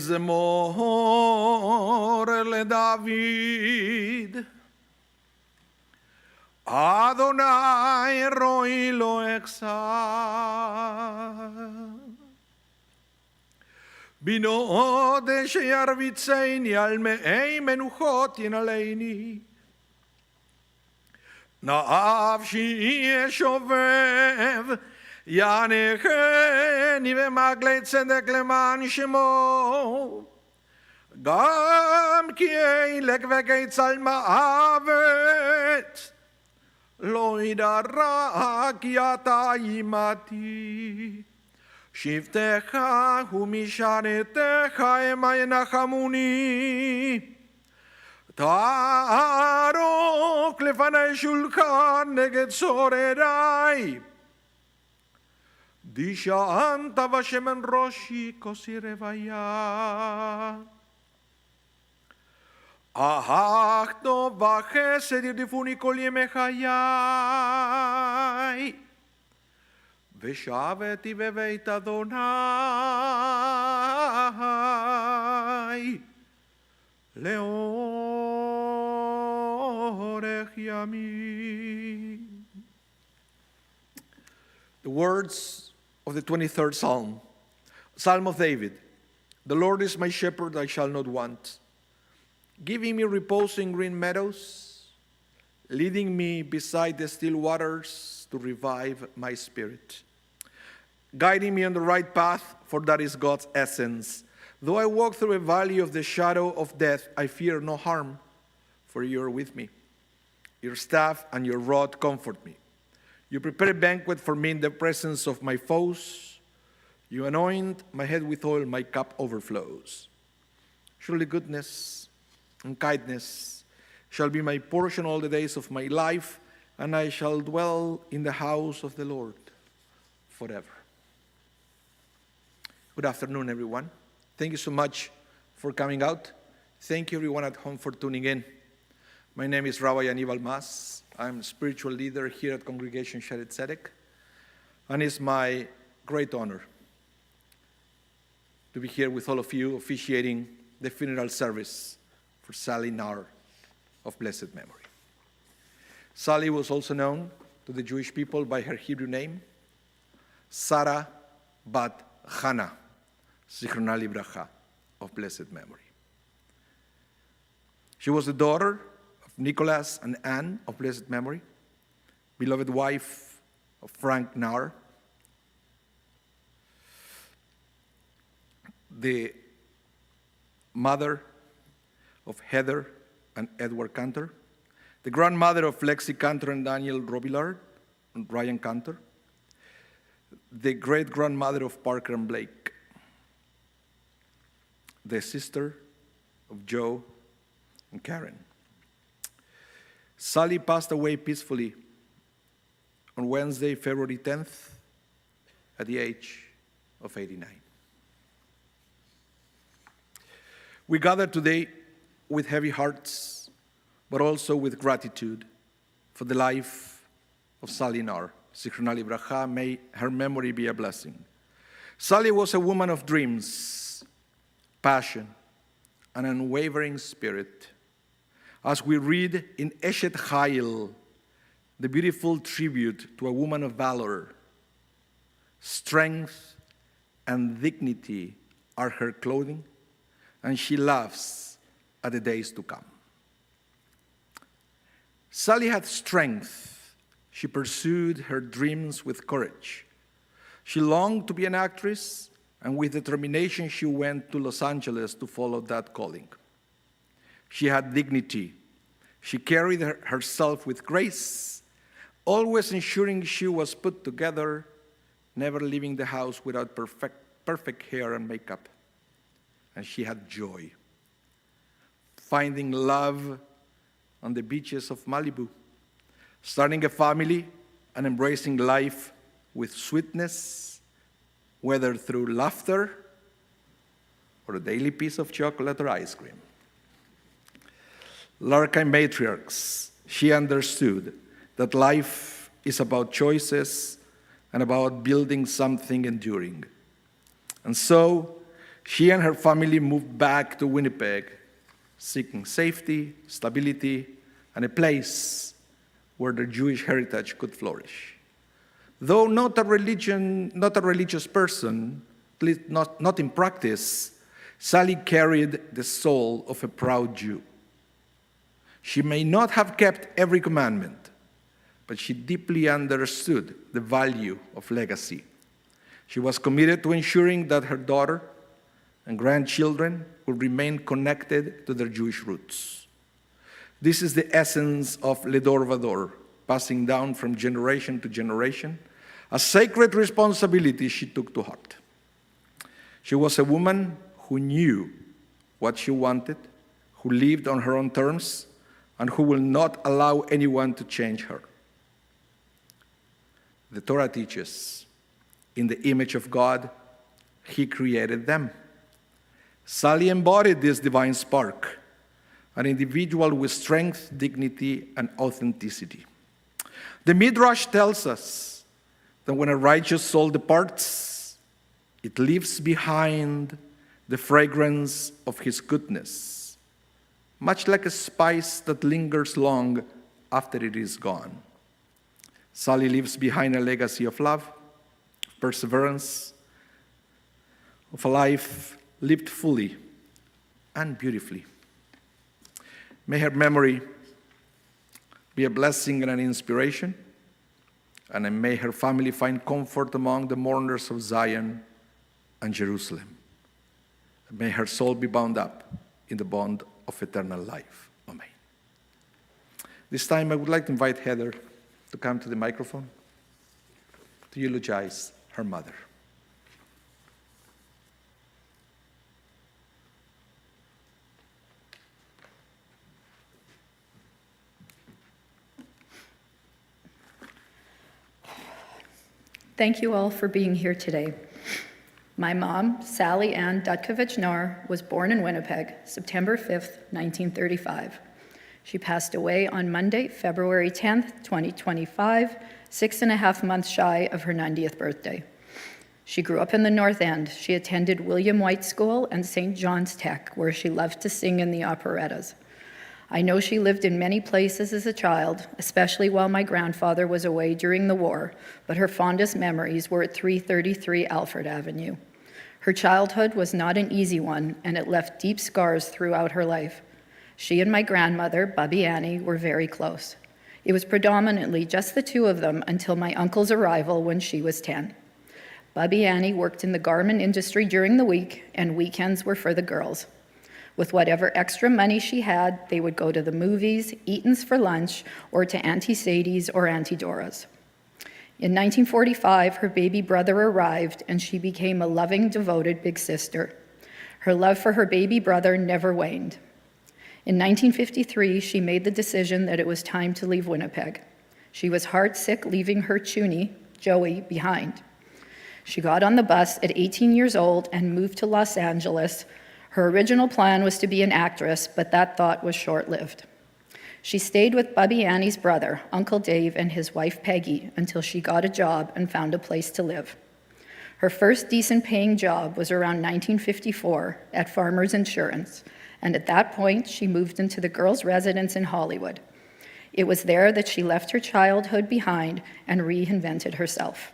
מזמור לדוד. אדוני רואי לא אחסר. בנוד שירביצני על מי מנוחות ינעלני. נפשי שובב ינחני במגלי צדק למען שמו. גם כי ילך וקצל מוות לא ידע רע כי אתה עמתי. שבטך ומשענתך המה ינחמוני. תערוך לפני שולחן נגד צורריי. דשנת בשמן ראשי כוסי רוויה. אך טוב וחסד ירדפוני כל ימי חיי. ושבתי בבית אדוני לאורך ימים. The words of the 23rd Psalm, Psalm of David. The Lord is my shepherd, I shall not want. Giving me repose in green meadows, leading me beside the still waters to revive my spirit. Guiding me on the right path, for that is God's essence. Though I walk through a valley of the shadow of death, I fear no harm, for you are with me. Your staff and your rod comfort me. You prepare a banquet for me in the presence of my foes. You anoint my head with oil, my cup overflows. Surely goodness and kindness shall be my portion all the days of my life, and I shall dwell in the house of the Lord forever. Good afternoon, everyone. Thank you so much for coming out. Thank you, everyone at home, for tuning in. My name is Rabah. I'm spiritual leader here at Congregation Shaarey Zedek, and it's my great honor to be here with all of you officiating the funeral service for Sally Narr of blessed memory. Sally was also known to the Jewish people by her Hebrew name, Sarah bat Hannah, Zichrona Libracha, of blessed memory. She was the daughter of Nicholas and Anne of blessed memory, beloved wife of Frank Narr, the mother of Heather and Edward Cantor, the grandmother of Lexi Cantor and Daniel Robillard and Ryan Cantor, the great-grandmother of Parker and Blake, the sister of Joe and Karen. Sally passed away peacefully on Wednesday, February 10th, at the age of 89. We gather today with heavy hearts, but also with gratitude for the life of Sally Narr. Zichrona Libracha, may her memory be a blessing. Sally was a woman of dreams, passion, an unwavering spirit. As we read in Eshet Chayil, the beautiful tribute to a woman of valor, strength and dignity are her clothing, and she laughs at the days to come. Sally had strength. She pursued her dreams with courage. She longed to be an actress, and with determination she went to Los Angeles to follow that calling. She had dignity. She carried herself with grace, always ensuring she was put together, never leaving the house without perfect hair and makeup. And she had joy, finding love on the beaches of Malibu, starting a family and embracing life with sweetness, whether through laughter or a daily piece of chocolate or ice cream. Like matriarchs, she understood that life is about choices and about building something enduring. And so, She and her family moved back to Winnipeg, seeking safety, stability, and a place where their Jewish heritage could flourish. Though not a religious person, at least not in practice, Sally carried the soul of a proud Jew. She may not have kept every commandment, but she deeply understood the value of legacy. She was committed to ensuring that her daughter and grandchildren would remain connected to their Jewish roots. This is the essence of Le Dor Vador, passing down from generation to generation, a sacred responsibility she took to heart. She was a woman who knew what she wanted, who lived on her own terms, and who will not allow anyone to change her. The Torah teaches, in the image of God, He created them. Sally embodied this divine spark, an individual with strength, dignity, and authenticity. The Midrash tells us that when a righteous soul departs, it leaves behind the fragrance of his goodness, much like a spice that lingers long after it is gone. Sally leaves behind a legacy of love, perseverance, of a life lived fully and beautifully. May her memory be a blessing and an inspiration, and may her family find comfort among the mourners of Zion and Jerusalem. May her soul be bound up in the bond of eternal life. Amen. This time I would like to invite Heather to come to the microphone to eulogize her mother. Thank you all for being here today. My mom, Sally Ann Dutkovich Narr, was born in Winnipeg, September 5th, 1935. She passed away on Monday, February 10th, 2025, 6.5 months shy of her 90th birthday. She grew up in the North End. She attended William White School and St. John's Tech, where she loved to sing in the operettas. I know she lived in many places as a child, especially while my grandfather was away during the war, but her fondest memories were at 333 Alfred Avenue. Her childhood was not an easy one, and it left deep scars throughout her life. She and my grandmother, Bubby Annie, were very close. It was predominantly just the two of them until my uncle's arrival when she was 10. Bubby Annie worked in the garment industry during the week, and weekends were for the girls. With whatever extra money she had, they would go to the movies, Eaton's for lunch, or to Auntie Sadie's or Auntie Dora's. In 1945, her baby brother arrived, and she became a loving, devoted big sister. Her love for her baby brother never waned. In 1953, she made the decision that it was time to leave Winnipeg. She was heartsick leaving her Chuny, Joey, behind. She got on the bus at 18 years old and moved to Los Angeles. Her original plan was to be an actress, but that thought was short-lived. She stayed with Bubby Annie's brother, Uncle Dave, and his wife Peggy until she got a job and found a place to live. Her first decent-paying job was around 1954 at Farmers Insurance, and at that point, she moved into the girls' residence in Hollywood. It was there that she left her childhood behind and reinvented herself.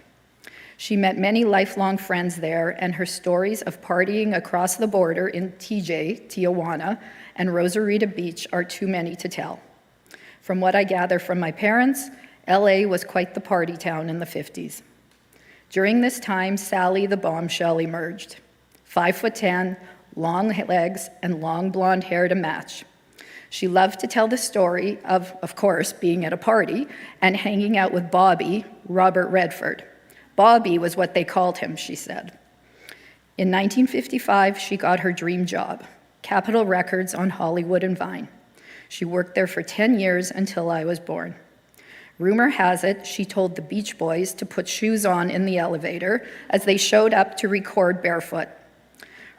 She met many lifelong friends there, and her stories of partying across the border in Tijuana, and Rosarita Beach are too many to tell. From what I gather from my parents, LA was quite the party town in the 50s. During this time, Sally the bombshell emerged. 5'10", long legs, and long blonde hair to match. She loved to tell the story of course, being at a party and hanging out with Bobby, Robert Redford. Bobby was what they called him, she said. In 1955, she got her dream job, Capitol Records on Hollywood and Vine. She worked there for 10 years until I was born. Rumor has it she told the Beach Boys to put shoes on in the elevator as they showed up to record barefoot.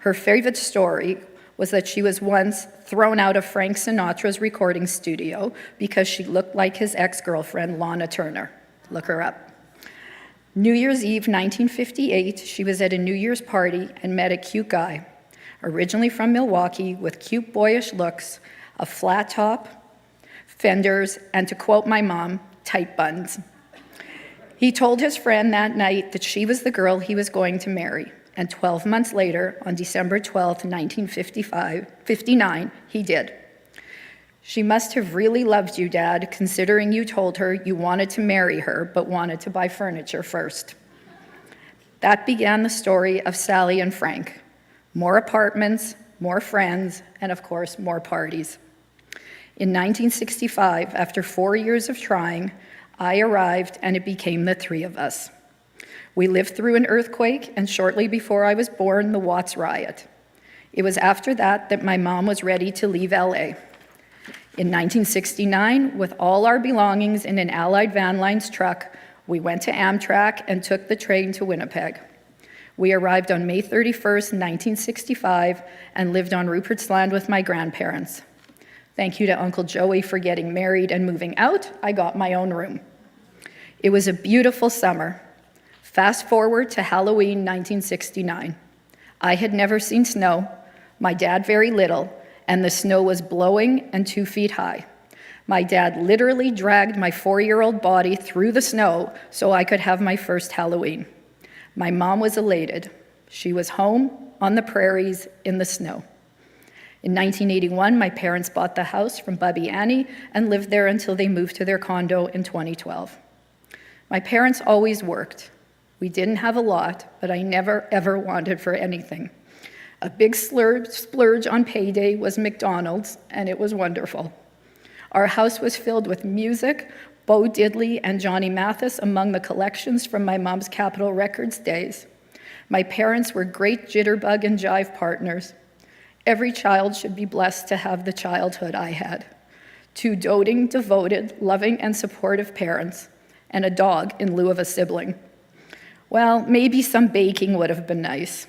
Her favorite story was that she was once thrown out of Frank Sinatra's recording studio because she looked like his ex-girlfriend, Lana Turner. Look her up. New Year's Eve, 1958, she was at a New Year's party and met a cute guy. originally from Milwaukee, with cute boyish looks, a flat top, fenders, and to quote my mom, tight buns. He told his friend that night that she was the girl he was going to marry, and 12 months later, on December 12, 1959, he did. She must have really loved you, Dad, considering you told her you wanted to marry her, but wanted to buy furniture first. That began the story of Sally and Frank. More apartments, more friends, and of course, more parties. In 1965, after 4 years of trying, I arrived and it became the three of us. We lived through an earthquake, and shortly before I was born, the Watts riot. It was after that my mom was ready to leave LA. In 1969, with all our belongings in an Allied Van Lines truck, we went to Amtrak and took the train to Winnipeg. We arrived on May 31st, 1965, and lived on Rupert's Land with my grandparents. Thank you to Uncle Joey for getting married and moving out. I got my own room. It was a beautiful summer. Fast forward to Halloween 1969. I had never seen snow, my dad very little, and the snow was blowing and 2 feet high. My dad literally dragged my 4-year-old body through the snow so I could have my first Halloween. My mom was elated. She was home on the prairies in the snow. In 1981, my parents bought the house from Bubby Annie and lived there until they moved to their condo in 2012. My parents always worked. We didn't have a lot, but I never, ever wanted for anything. A big splurge on payday was McDonald's, and it was wonderful. Our house was filled with music, Bo Diddley and Johnny Mathis among the collections from my mom's Capitol Records days. My parents were great jitterbug and jive partners. Every child should be blessed to have the childhood I had. 2 doting, devoted, loving, and supportive parents, and a dog in lieu of a sibling. Well, maybe some baking would have been nice.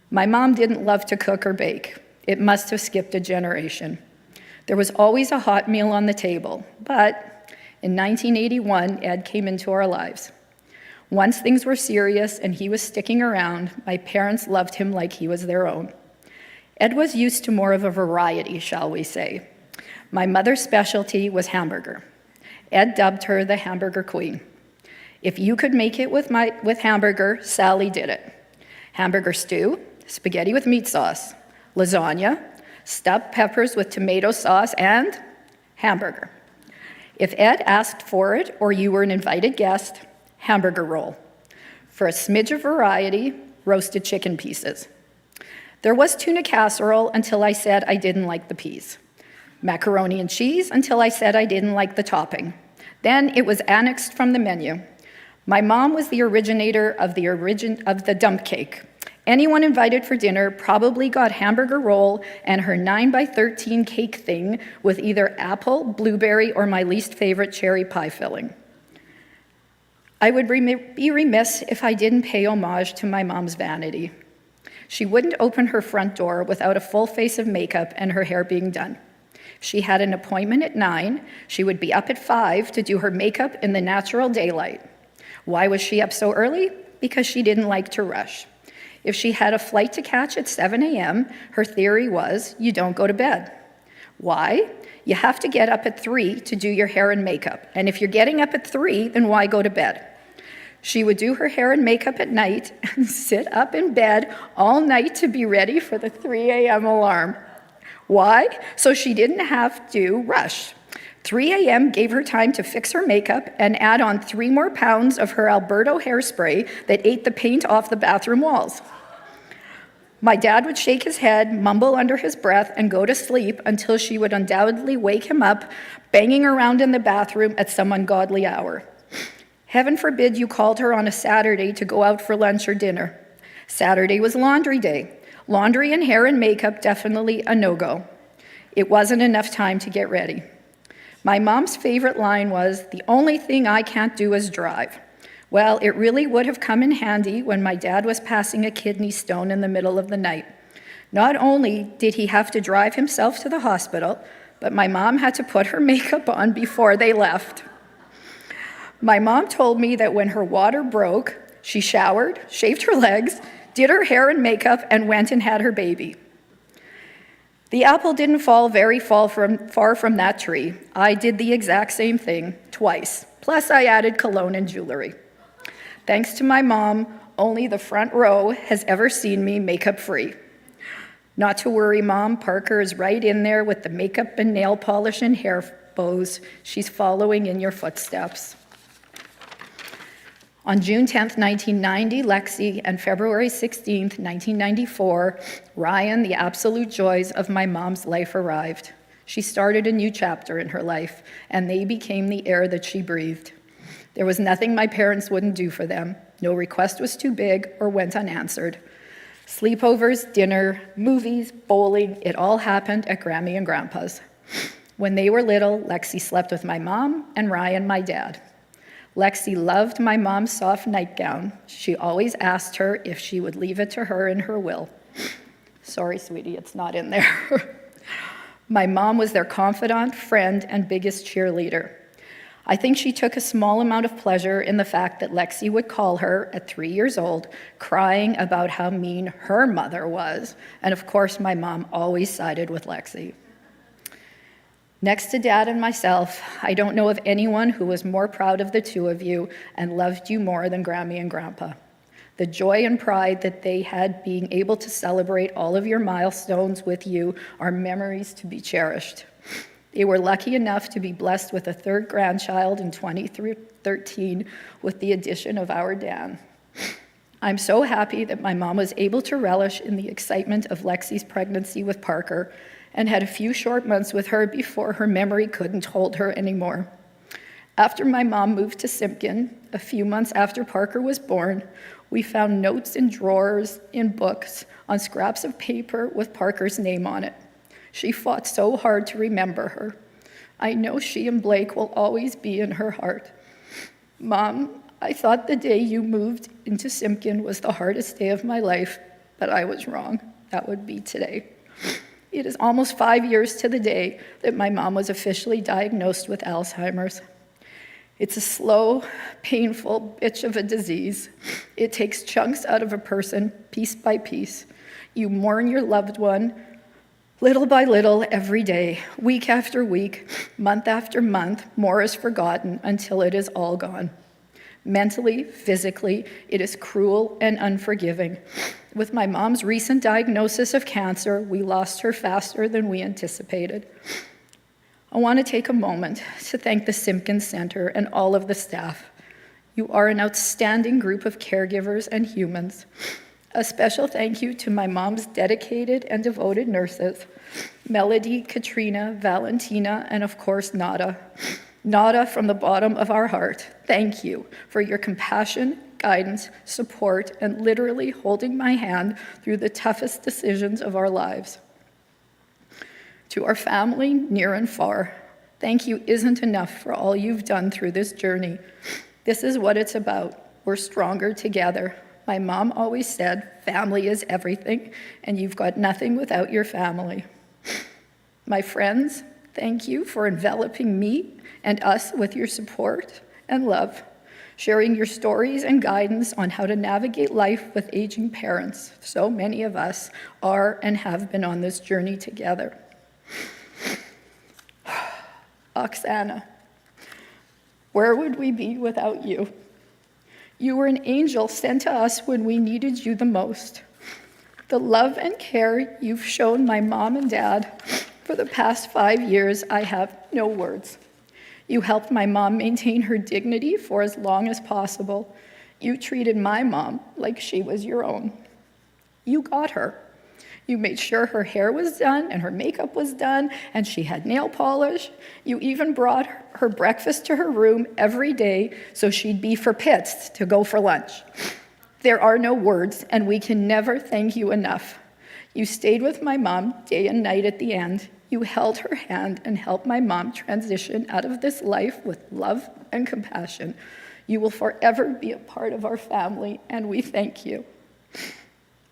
My mom didn't love to cook or bake. It must have skipped a generation. There was always a hot meal on the table, but in 1981, Ed came into our lives. Once things were serious and he was sticking around, my parents loved him like he was their own. Ed was used to more of a variety, shall we say. My mother's specialty was hamburger. Ed dubbed her the hamburger queen. If you could make it with hamburger, Sally did it. Hamburger stew, spaghetti with meat sauce, lasagna, stuffed peppers with tomato sauce, and hamburger. If Ed asked for it or you were an invited guest, hamburger roll. For a smidge of variety, roasted chicken pieces. There was tuna casserole until I said I didn't like the peas. Macaroni and cheese until I said I didn't like the topping. Then it was annexed from the menu. My mom was the originator of the dump cake. Anyone invited for dinner probably got hamburger roll and her 9x13 cake thing with either apple, blueberry, or my least favorite cherry pie filling. I would be remiss if I didn't pay homage to my mom's vanity. She wouldn't open her front door without a full face of makeup and her hair being done. If she had an appointment at 9, she would be up at 5 to do her makeup in the natural daylight. Why was she up so early? Because she didn't like to rush. If she had a flight to catch at 7 a.m., her theory was, you don't go to bed. Why? You have to get up at 3 to do your hair and makeup. And if you're getting up at 3, then why go to bed? She would do her hair and makeup at night and sit up in bed all night to be ready for the 3 a.m. alarm. Why? So she didn't have to rush. 3 a.m. gave her time to fix her makeup and add on 3 more pounds of her Alberto hairspray that ate the paint off the bathroom walls. My dad would shake his head, mumble under his breath, and go to sleep until she would undoubtedly wake him up, banging around in the bathroom at some ungodly hour. Heaven forbid you called her on a Saturday to go out for lunch or dinner. Saturday was laundry day. Laundry and hair and makeup definitely a no-go. It wasn't enough time to get ready. My mom's favorite line was, "The only thing I can't do is drive." Well, it really would have come in handy when my dad was passing a kidney stone in the middle of the night. Not only did he have to drive himself to the hospital, but my mom had to put her makeup on before they left. My mom told me that when her water broke, she showered, shaved her legs, did her hair and makeup, and went and had her baby. The apple didn't fall far from that tree. I did the exact same thing twice. Plus, I added cologne and jewelry. Thanks to my mom, only the front row has ever seen me makeup-free. Not to worry, Mom, Parker is right in there with the makeup and nail polish and hair bows. She's following in your footsteps. On June 10th, 1990, Lexi, and February 16th, 1994, Ryan, the absolute joys of my mom's life arrived. She started a new chapter in her life, and they became the air that she breathed. There was nothing my parents wouldn't do for them. No request was too big or went unanswered. Sleepovers, dinner, movies, bowling, it all happened at Grammy and Grandpa's. When they were little, Lexi slept with my mom and Ryan, my dad. Lexi loved my mom's soft nightgown. She always asked her if she would leave it to her in her will. Sorry, sweetie, it's not in there. My mom was their confidant, friend, and biggest cheerleader. I think she took a small amount of pleasure in the fact that Lexi would call her at 3 years old, crying about how mean her mother was. And of course, my mom always sided with Lexi. Next to Dad and myself, I don't know of anyone who was more proud of the two of you and loved you more than Grammy and Grandpa. The joy and pride that they had being able to celebrate all of your milestones with you are memories to be cherished. They were lucky enough to be blessed with a third grandchild in 2013 with the addition of our Dan. I'm so happy that my mom was able to relish in the excitement of Lexi's pregnancy with Parker and had a few short months with her before her memory couldn't hold her anymore. After my mom moved to Simpkin, a few months after Parker was born, we found notes in drawers, in books, on scraps of paper with Parker's name on it. She fought so hard to remember her. I know she and Blake will always be in her heart. Mom, I thought the day you moved into Simpkin was the hardest day of my life, but I was wrong. That would be today. It is almost 5 years to the day that my mom was officially diagnosed with Alzheimer's. It's a slow, painful bitch of a disease. It takes chunks out of a person, piece by piece. You mourn your loved one, little by little, every day, week after week, month after month, more is forgotten until it is all gone. Mentally, physically, it is cruel and unforgiving. With my mom's recent diagnosis of cancer, we lost her faster than we anticipated. I want to take a moment to thank the Simpkins Center and all of the staff. You are an outstanding group of caregivers and humans. A special thank you to my mom's dedicated and devoted nurses, Melody, Katrina, Valentina, and of course, Nada. Nada, from the bottom of our heart, thank you for your compassion, guidance, support, and literally holding my hand through the toughest decisions of our lives. To our family, near and far, thank you isn't enough for all you've done through this journey. This is what it's about. We're stronger together. My mom always said, family is everything, and you've got nothing without your family. My friends, thank you for enveloping me and us with your support and love, sharing your stories and guidance on how to navigate life with aging parents. So many of us are and have been on this journey together. Oksana, where would we be without you? You were an angel sent to us when we needed you the most. The love and care you've shown my mom and dad for the past 5 years, I have no words. You helped my mom maintain her dignity for as long as possible. You treated my mom like she was your own. You got her. You made sure her hair was done and her makeup was done and she had nail polish. You even brought her breakfast to her room every day so she'd be for pits to go for lunch. There are no words, and we can never thank you enough. You stayed with my mom day and night at the end. You held her hand and helped my mom transition out of this life with love and compassion. You will forever be a part of our family, and we thank you.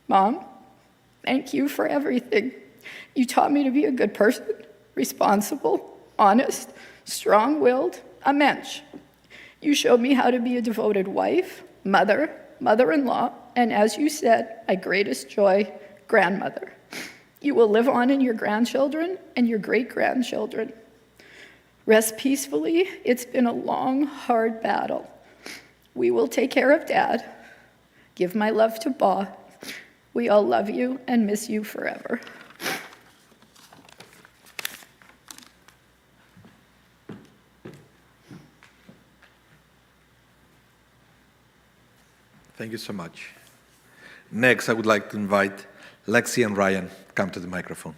Mom, thank you for everything. You taught me to be a good person, responsible, honest, strong-willed, a mensch. You showed me how to be a devoted wife, mother, mother-in-law, and as you said, my greatest joy, grandmother. You will live on in your grandchildren and your great-grandchildren. Rest peacefully. It's been a long, hard battle. We will take care of Dad. Give my love to Ba. We all love you and miss you forever. Thank you so much. Next, I would like to invite Lexi and Ryan come to the microphone.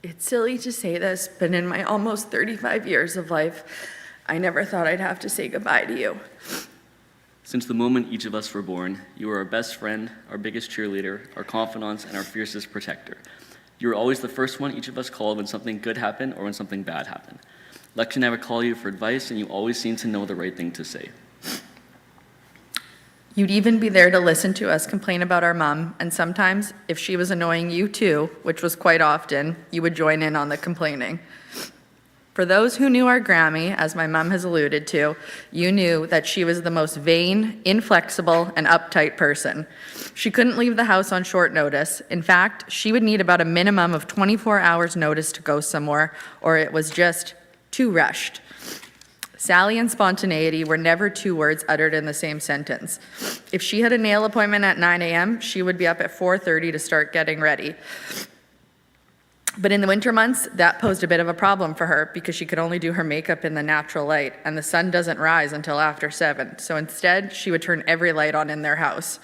It's silly to say this, but in my almost 35 years of life, I never thought I'd have to say goodbye to you. Since the moment each of us were born, you were our best friend, our biggest cheerleader, our confidant, and our fiercest protector. You were always the first one each of us called when something good happened or when something bad happened. Lexi and I would call you for advice, and you always seemed to know the right thing to say. You'd even be there to listen to us complain about our mom, and sometimes, if she was annoying you too, which was quite often, you would join in on the complaining. For those who knew our Grammy, as my mom has alluded to, you knew that she was the most vain, inflexible, and uptight person. She couldn't leave the house on short notice. In fact, she would need about a minimum of 24 hours notice to go somewhere, or it was just too rushed. Sally and spontaneity were never two words uttered in the same sentence. If she had a nail appointment at 9 a.m., she would be up at 4:30 to start getting ready. But in the winter months, that posed a bit of a problem for her because she could only do her makeup in the natural light, and the sun doesn't rise until after 7. So instead, she would turn every light on in their house.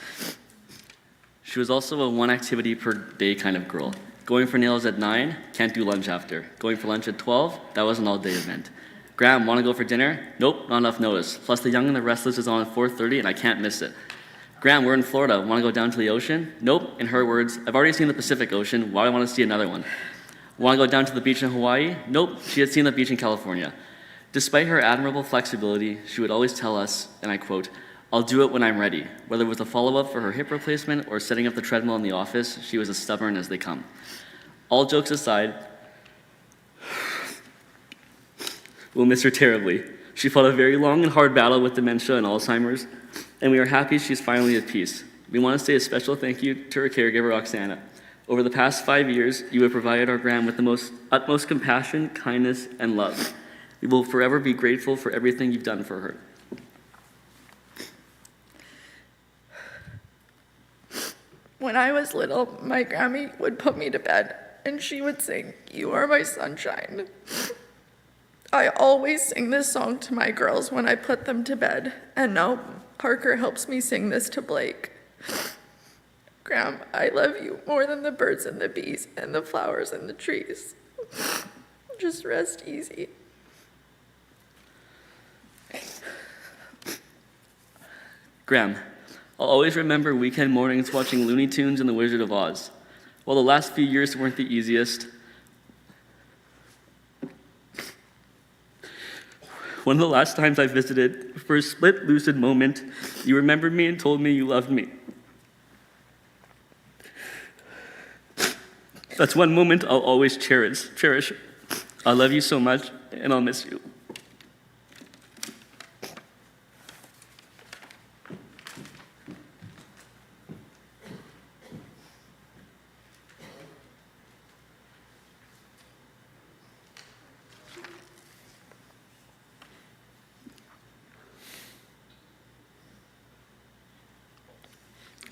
She was also a one activity per day kind of girl. Going for nails at 9, can't do lunch after. Going for lunch at 12, that was an all-day event. Graham, want to go for dinner? Nope, not enough notice. Plus The Young and the Restless is on at 4:30 and I can't miss it. Graham, we're in Florida. Want to go down to the ocean? Nope, in her words, I've already seen the Pacific Ocean. Why do I want to see another one? Want to go down to the beach in Hawaii? Nope, she had seen the beach in California. Despite her admirable flexibility, she would always tell us, and I quote, I'll do it when I'm ready. Whether it was a follow-up for her hip replacement or setting up the treadmill in the office, she was as stubborn as they come. All jokes aside, we'll miss her terribly. She fought a very long and hard battle with dementia and Alzheimer's, and we are happy she's finally at peace. We want to say a special thank you to her caregiver, Oksana. Over the past 5 years, you have provided our Graham with the utmost compassion, kindness, and love. We will forever be grateful for everything you've done for her. When I was little, my Grammy would put me to bed, and she would sing, "You Are My Sunshine." I always sing this song to my girls when I put them to bed, and now Parker helps me sing this to Blake. Graham, I love you more than the birds and the bees and the flowers and the trees. Just rest easy. Graham, I'll always remember weekend mornings watching Looney Tunes and The Wizard of Oz. While the last few years weren't the easiest, one of the last times I visited, for a split, lucid moment, you remembered me and told me you loved me. That's one moment I'll always cherish. I love you so much, and I'll miss you.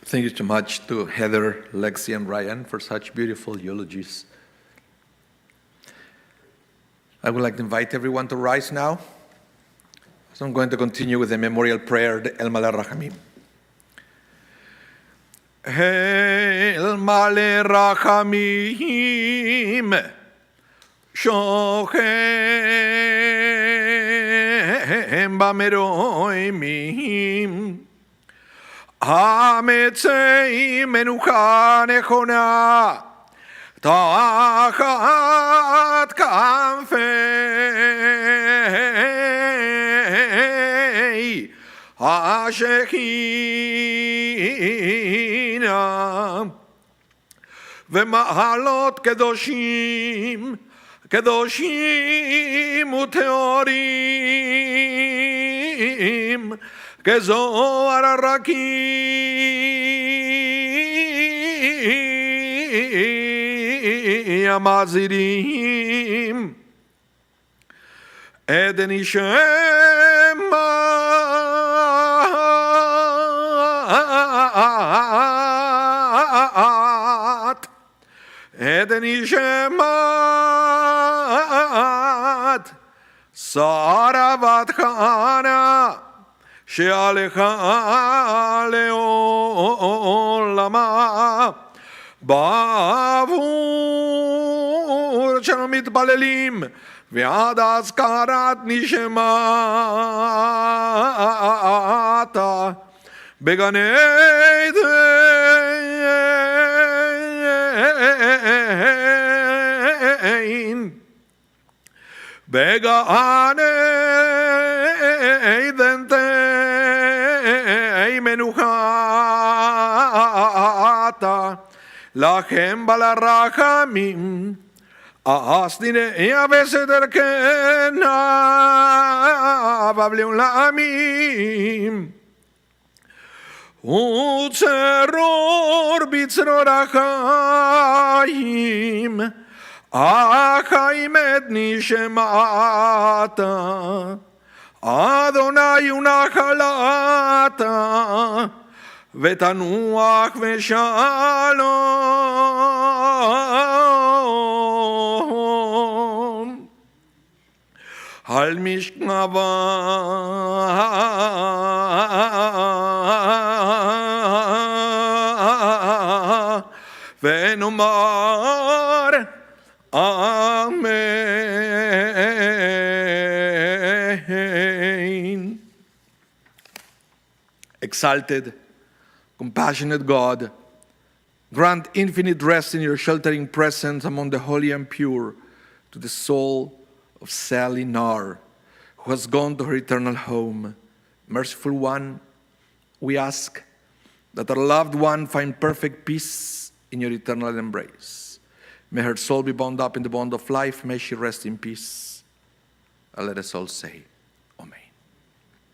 Thank you so much to Heather, Lexi, and Ryan for such beautiful eulogies. I would like to invite everyone to rise now. So I'm going to continue with the memorial prayer, the El Maleh Rachamim. El Maleh Rachamim, Shochem Bameroimim, Hametzei Menucha Nechona, Tachat Kanfei השכינה, ומעלות קדושים, קדושים וטהורים, כזוהר הרקיע מזהירים. עדן ישמת, עדן ישמת, שרה בת חנה, שהלכה לעולמה, בעבור של מתפללים, ועד אזכרת נשמת בגן עדן, בגן עדן תהי מנוחתה לכם בלרחמים, אסתיניה וסדרקנה לעולמים, וצרור בצרור החיים, החיים את נשמתה, אדוני ונחלתה, ותנוח ושלום על משכבה ונאמר Amen. Exalted, compassionate God, grant infinite rest in your sheltering presence among the holy and pure to the soul of Sally Narr, who has gone to her eternal home. Merciful One, we ask that our loved one find perfect peace in your eternal embrace. May her soul be bound up in the bond of life. May she rest in peace. And let us all say, Amen.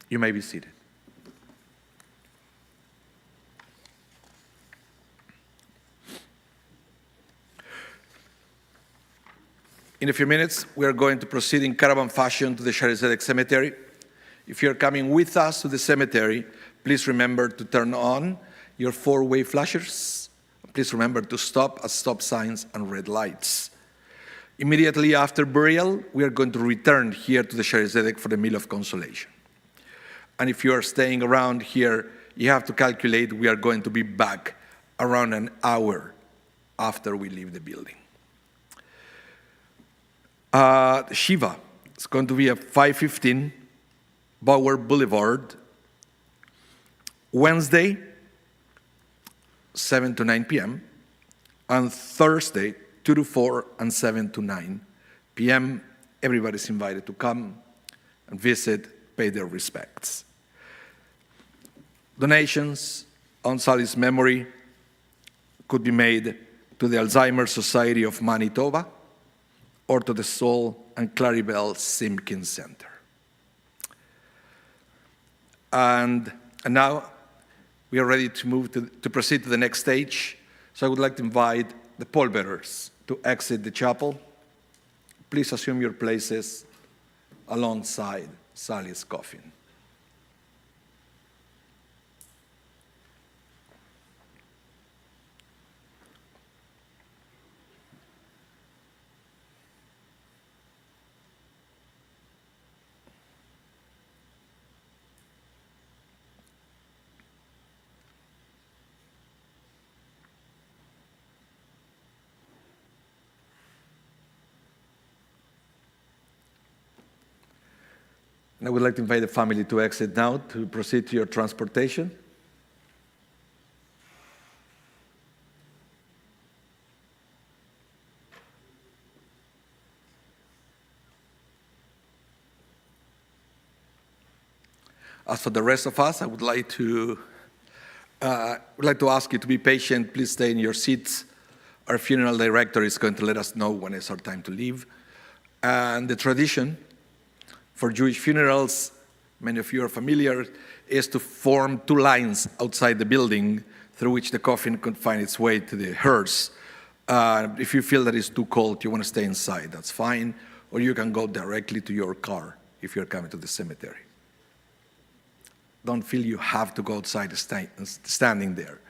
You may be seated. In a few minutes, we are going to proceed in caravan fashion to the Shaarey Zedek cemetery. If you're coming with us to the cemetery, please remember to turn on your four-way flashers. Please remember to stop at stop signs and red lights. Immediately after burial, we are going to return here to the Shaarey Zedek for the meal of consolation. And if you are staying around here, you have to calculate we are going to be back around an hour after we leave the building. Shiva is going to be at 5:15 Bauer Boulevard, Wednesday, 7 to 9 p.m., and Thursday, 2 to 4 and 7 to 9 p.m. Everybody's invited to come and visit, pay their respects. Donations on Sally's memory could be made to the Alzheimer's Society of Manitoba or to the Soul and Claribel Simpkins Center. And now we are ready to proceed to the next stage. So I would like to invite the pallbearers to exit the chapel. Please assume your places alongside Sally's coffin. And I would like to invite the family to exit now to proceed to your transportation. As for the rest of us, I would like to ask you to be patient. Please stay in your seats. Our funeral director is going to let us know when it's our time to leave. And the tradition for Jewish funerals, many of you are familiar, is to form two lines outside the building through which the coffin could find its way to the hearse. If you feel that it's too cold, you want to stay inside, that's fine. Or you can go directly to your car if you're coming to the cemetery. Don't feel you have to go outside standing there.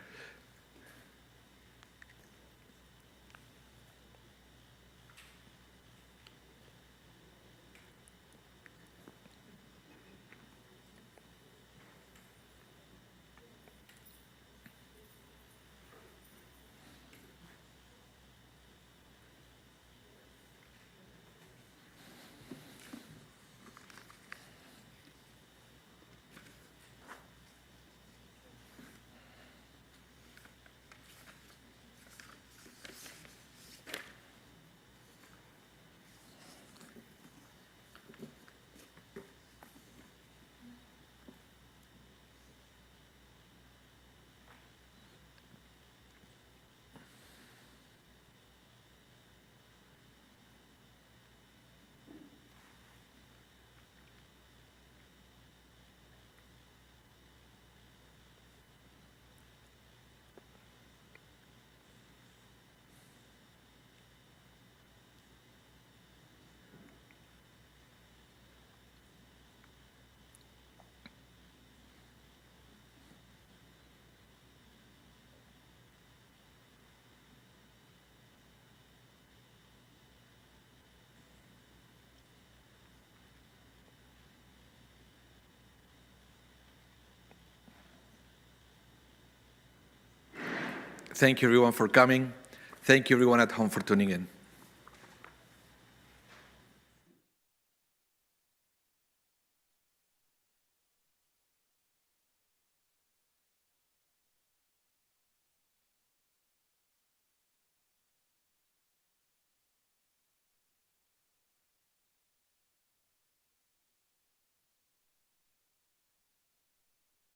Thank you, everyone, for coming. Thank you, everyone at home, for tuning in.